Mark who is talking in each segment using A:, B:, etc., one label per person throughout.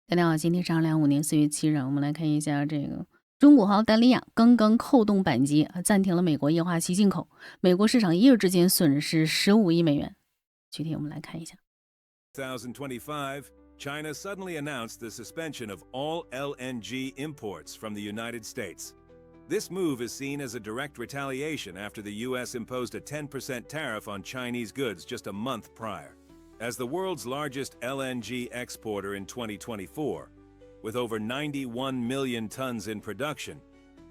A: 大家好，今天是2025年4月7日，我们来看一下这个中国和澳大利亚刚刚扣动扳机，暂停了美国液化气进口，美国市场一日之间损失15亿美元。具体我们来看一下。
B: 2025, China suddenly announced the suspension of all LNG imports from the United States. This move is seen as a direct retaliation after the U.S. imposed a 10% tariff on Chinese goods just a month prior. As the world's largest LNG exporter in 2024, with over 91 million tons in production,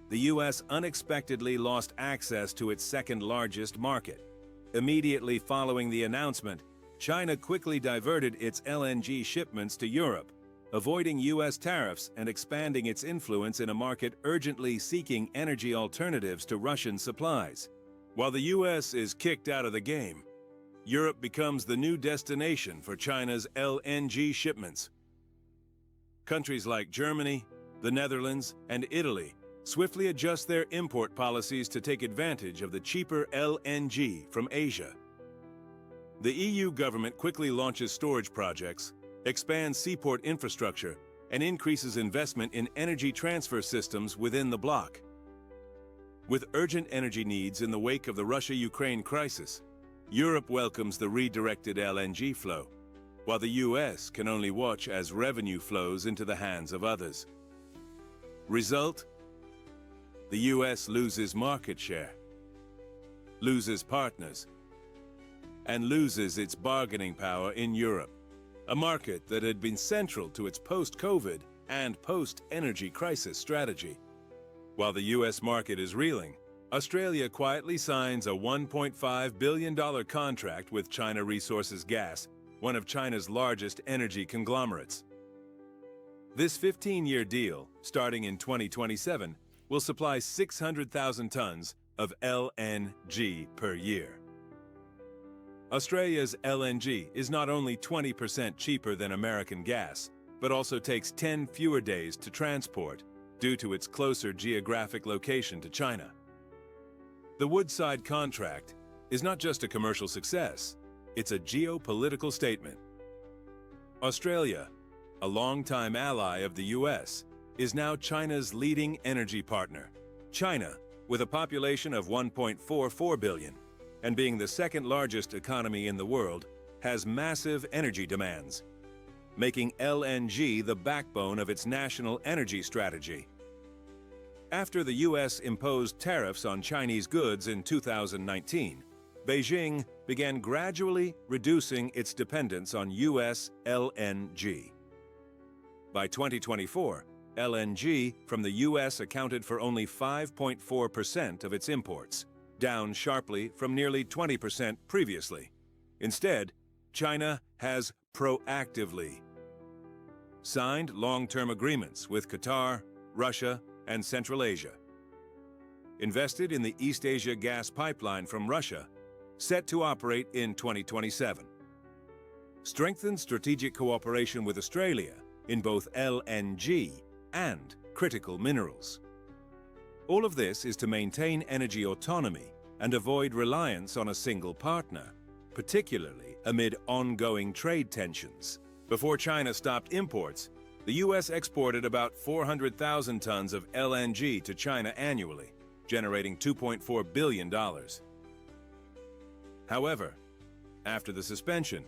B: the U.S. unexpectedly lost access to its second-largest market. Immediately following the announcement, China quickly diverted its LNG shipments to Europe, avoiding U.S. tariffs and expanding its influence in a market urgently seeking energy alternatives to Russian supplies. While the U.S. is kicked out of the game, Europe becomes the new destination for China's LNG shipments. Countries like Germany, the Netherlands, and Italy swiftly adjust their import policies to take advantage of the cheaper LNG from Asia. The EU government quickly launches storage projects, expands seaport infrastructure, and increases investment in energy transfer systems within the bloc. With urgent energy needs in the wake of the Russia-Ukraine crisis, Europe welcomes the redirected LNG flow, while the US can only watch as revenue flows into the hands of others. Result? The US loses market share, loses partners, and loses its bargaining power in Europe, a market that had been central to its post-COVID and post-energy crisis strategy. While the US market is reeling, Australia quietly signs a $1.5 billion contract with China Resources Gas, one of China's largest energy conglomerates. This 15-year deal, starting in 2027, will supply 600,000 tons of LNG per year. Australia's LNG is not only 20% cheaper than American gas, but also takes 10 fewer days to transport due to its closer geographic location to China. The Woodside contract is not just a commercial success, it's a geopolitical statement. Australia, a longtime ally of the US, is now China's leading energy partner. China, with a population of 1.44 billion, and being the second largest economy in the world, has massive energy demands, making LNG the backbone of its national energy strategy. After the U.S. imposed tariffs on Chinese goods in 2019, Beijing began gradually reducing its dependence on U.S. LNG. By 2024, LNG from the U.S. accounted for only 5.4% of its imports, down sharply from nearly 20% previously. Instead, China has proactively signed long-term agreements with Qatar, Russia, and Central Asia, invested in the East Asia gas pipeline from Russia, set to operate in 2027, strengthened strategic cooperation with Australia in both LNG and critical minerals. All of this is to maintain energy autonomy and avoid reliance on a single partner, particularly amid ongoing trade tensions. Before China stopped imports, the U.S. exported about 400,000 tons of LNG to China annually, generating $2.4 billion. However, after the suspension,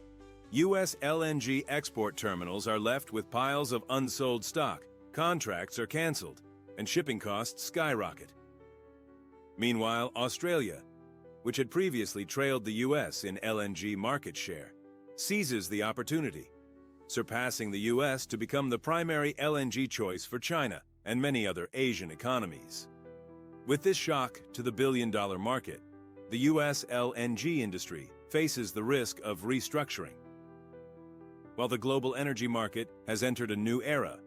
B: U.S. LNG export terminals are left with piles of unsold stock, contracts are canceled, and shipping costs skyrocket. Meanwhile, Australia, which had previously trailed the U.S. in LNG market share, seizes the opportunity, surpassing the U.S. to become the primary LNG choice for China and many other Asian economies. With this shock to the billion-dollar market, the U.S. LNG industry faces the risk of restructuring, while the global energy market has entered a new era,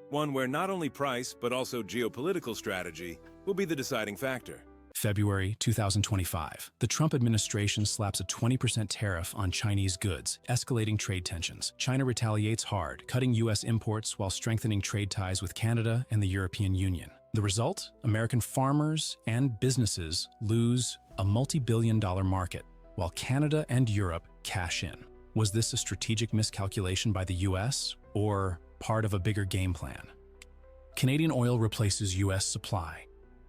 B: one where not only price but also geopolitical strategy will be the deciding factor.
C: February 2025, the Trump administration slaps a 20% tariff on Chinese goods, escalating trade tensions. China retaliates hard, cutting U.S. imports while strengthening trade ties with Canada and the European Union. The result? American farmers and businesses lose a multi-billion-dollar market, while Canada and Europe cash in. Was this a strategic miscalculation by the U.S., or part of a bigger game plan. Canadian oil replaces U.S. supply.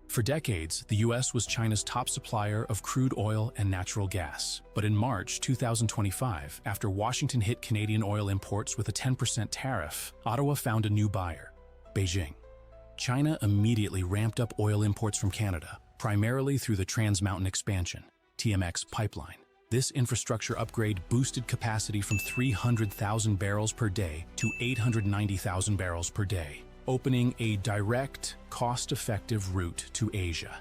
C: For decades, the U.S. was China's top supplier of crude oil and natural gas. But in March 2025, after Washington hit Canadian oil imports with a 10% tariff, Ottawa found a new buyer, Beijing. China immediately ramped up oil imports from Canada, primarily through the Trans Mountain Expansion, TMX pipeline. This infrastructure upgrade boosted capacity from 300,000 barrels per day to 890,000 barrels per day, opening a direct, cost-effective route to Asia.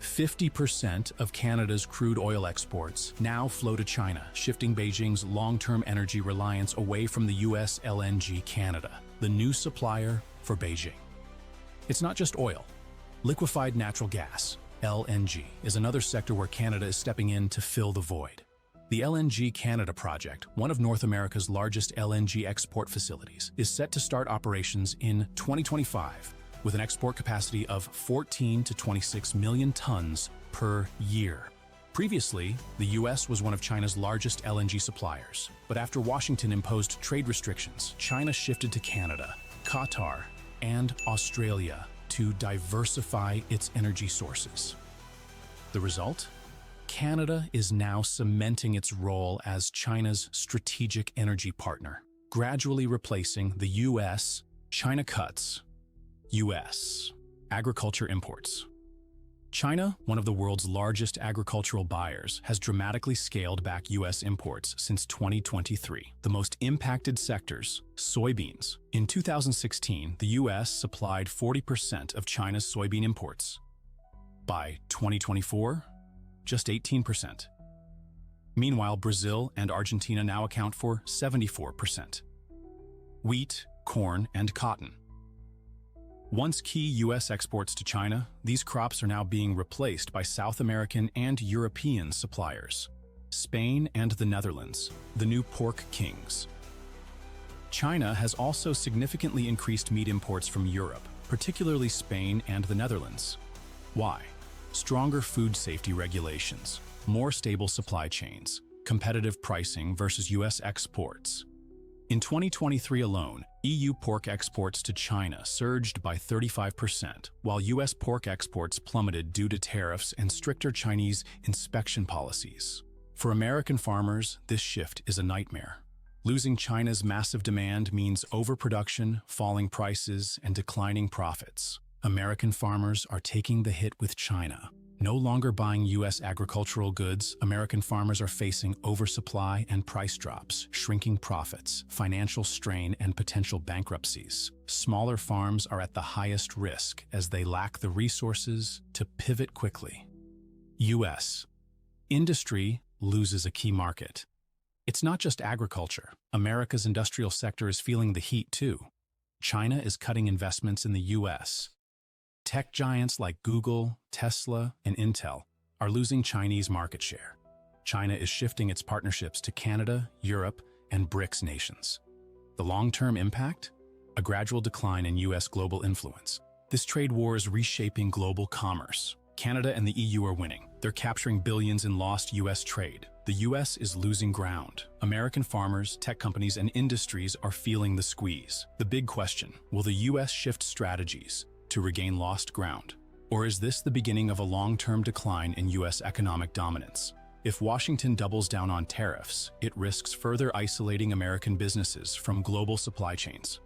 C: 50% of Canada's crude oil exports now flow to China, shifting Beijing's long-term energy reliance away from the U.S. LNG Canada, the new supplier for Beijing. It's not just oil. Liquefied natural gas, LNG, is another sector where Canada is stepping in to fill the void. The LNG Canada project, one of North America's largest LNG export facilities, is set to start operations in 2025 with an export capacity of 14 to 26 million tons per year. Previously, the U.S. was one of China's largest LNG suppliers, but after Washington imposed trade restrictions, China shifted to Canada, Qatar, and Australia to diversify its energy sources. The result? Canada is now cementing its role as China's strategic energy partner, gradually replacing the U.S. China cuts U.S. agriculture imports. China, one of the world's largest agricultural buyers, has dramatically scaled back U.S. imports since 2023. The most impacted sectors, soybeans. In 2016, the U.S. supplied 40% of China's soybean imports. By 2024, just 18%. Meanwhile, Brazil and Argentina now account for 74%. Wheat, corn, and cotton. Once key U.S. exports to China, these crops are now being replaced by South American and European suppliers. Spain and the Netherlands, the new pork kings. China has also significantly increased meat imports from Europe, particularly Spain and the Netherlands. Why? Stronger food safety regulations, more stable supply chains, competitive pricing versus U.S. exports. In 2023 alone, EU pork exports to China surged by 35%, while U.S. pork exports plummeted due to tariffs and stricter Chinese inspection policies. For American farmers, this shift is a nightmare. Losing China's massive demand means overproduction, falling prices, and declining profits. American farmers are taking the hit with China. No longer buying U.S. agricultural goods, American farmers are facing oversupply and price drops, shrinking profits, financial strain, and potential bankruptcies. Smaller farms are at the highest risk as they lack the resources to pivot quickly. U.S. industry loses a key market. It's not just agriculture. America's industrial sector is feeling the heat too. China is cutting investments in the U.S. Tech giants like Google, Tesla, and Intel are losing Chinese market share. China is shifting its partnerships to Canada, Europe, and BRICS nations. The long-term impact? A gradual decline in U.S. global influence. This trade war is reshaping global commerce. Canada and the EU are winning. They're capturing billions in lost U.S. trade. The U.S. is losing ground. American farmers, tech companies, and industries are feeling the squeeze. The big question, will the U.S. shift strategies to regain lost ground? Or is this the beginning of a long-term decline in U.S. economic dominance? If Washington doubles down on tariffs, it risks further isolating American businesses from global supply chains.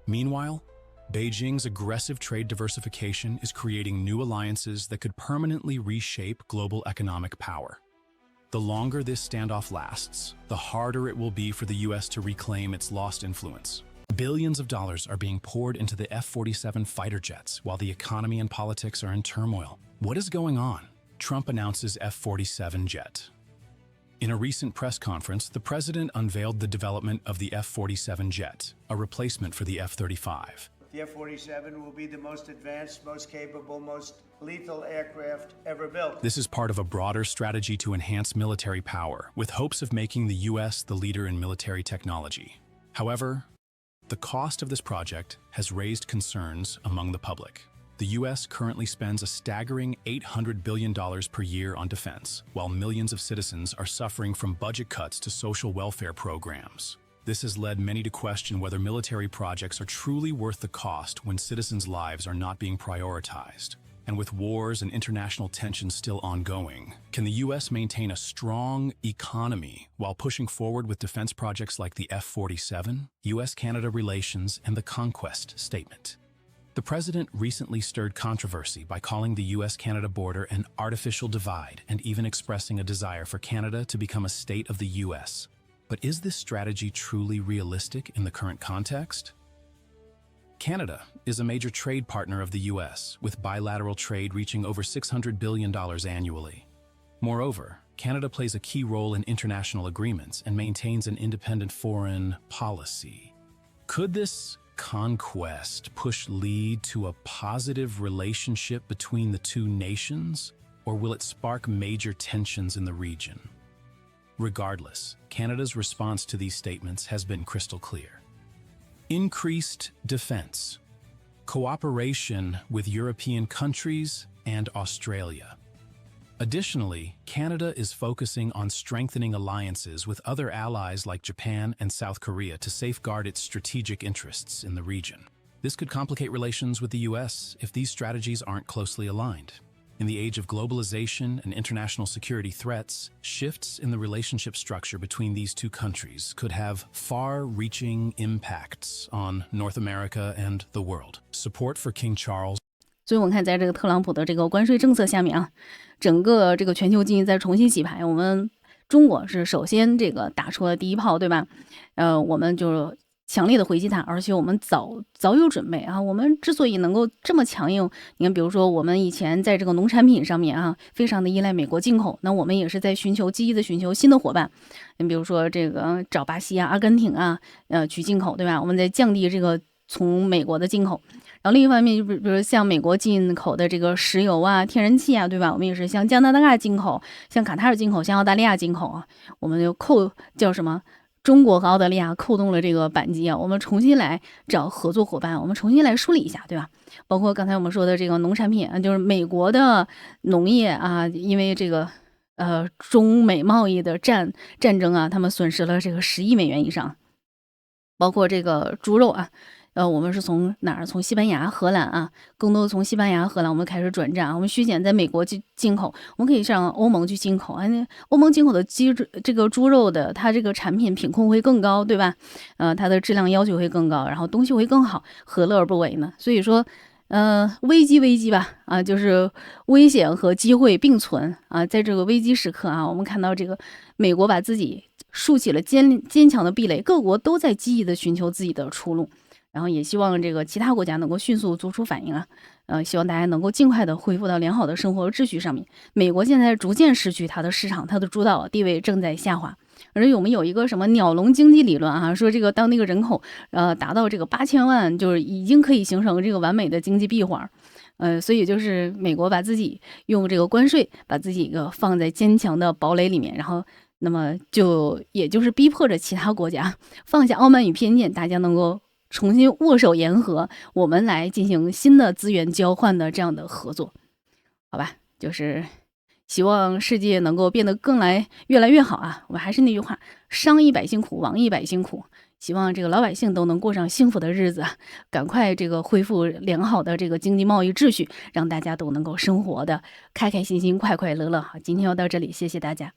C: Meanwhile, Beijing's aggressive trade diversification is creating new alliances that could permanently reshape global economic power. The longer this standoff lasts, the harder it will be for the U.S. to reclaim its lost influence. Billions of dollars are being poured into the F-47 fighter jets while the economy and politics are in turmoil. What is going on? Trump announces F-47 jet. In a recent press conference, the president unveiled the development of the F-47 jet, a replacement for the F-35.
D: The F-47 will be the most advanced, most capable, most lethal aircraft ever built.
C: This is part of a broader strategy to enhance military power, with hopes of making the U.S. the leader in military technology. However, the cost of this project has raised concerns among the public. The U.S. currently spends a staggering $800 billion per year on defense, while millions of citizens are suffering from budget cuts to social welfare programs. This has led many to question whether military projects are truly worth the cost when citizens' lives are not being prioritized. And with wars and international tensions still ongoing, can the U.S. maintain a strong economy while pushing forward with defense projects like the F-47, U.S.-Canada relations, and the Conquest Statement? The president recently stirred controversy by calling the U.S.-Canada border an artificial divide and even expressing a desire for Canada to become a state of the U.S. But is this strategy truly realistic in the current context? Canada is a major trade partner of the U.S., with bilateral trade reaching over $600 billion annually. Moreover, Canada plays a key role in international agreements and maintains an independent foreign policy. Could this conquest push lead to a positive relationship between the two nations, or will it spark major tensions in the region? Regardless, Canada's response to these statements has been crystal clear. Increased defense, cooperation with European countries and Australia. Additionally, Canada is focusing on strengthening alliances with other allies like Japan and South Korea to safeguard its strategic interests in the region. This could complicate relations with the U.S. if these strategies aren't closely aligned. In the age of globalization and international security threats, shifts in the relationship structure between these two countries could have far-reaching impacts on North America and the world. Support for King Charles.
A: 所以我们看，在这个特朗普的这个关税政策下面啊，整个这个全球经济在重新洗牌。我们中国是首先这个打出了第一炮，对吧？我们就强烈的回击它，而且我们早有准备啊。我们之所以能够这么强硬，你看，比如说我们以前在这个农产品上面啊，非常的依赖美国进口，那我们也是在积极的寻求新的伙伴。你比如说这个找巴西啊、阿根廷啊，去进口，对吧？我们在降低这个从美国的进口。然后另一方面，就比如像美国进口的这个石油啊、天然气啊，对吧？我们也是向加拿大进口，向卡塔尔进口，向澳大利亚进口啊。我们就叫什么？中国和澳大利亚扣动了这个扳机啊，我们重新来找合作伙伴，我们重新来梳理一下，对吧？包括刚才我们说的这个农产品啊，就是美国的农业啊，因为这个中美贸易的战争啊，他们损失了这个10亿美元以上，包括这个猪肉啊。我们是从哪儿？从西班牙、荷兰啊，更多的从西班牙、荷兰，我们开始转战。我们削减在美国进口，我们可以上欧盟去进口啊。欧盟进口的这个猪肉的，它这个产品品控会更高，对吧？它的质量要求会更高，然后东西会更好，何乐而不为呢？所以说，危机吧，啊，就是危险和机会并存啊。在这个危机时刻啊，我们看到这个美国把自己竖起了坚强的壁垒，各国都在积极的寻求自己的出路。然后也希望这个其他国家能够迅速做出反应啊，希望大家能够尽快的恢复到良好的生活秩序上面。美国现在逐渐失去它的市场，它的主导地位正在下滑。而且我们有一个什么鸟笼经济理论啊，说这个当那个人口达到这个8000万，就是已经可以形成这个完美的经济闭环。所以就是美国把自己用这个关税把自己放在坚强的堡垒里面，然后那么也就是逼迫着其他国家放下傲慢与偏见，大家能够重新握手言和，我们来进行新的资源交换的这样的合作，好吧？就是希望世界能够变得越来越好啊！我还是那句话，商益百姓苦，网易百姓苦。希望这个老百姓都能过上幸福的日子，赶快这个恢复良好的这个经济贸易秩序，让大家都能够生活的开开心心、快快乐乐。好，今天要到这里，谢谢大家。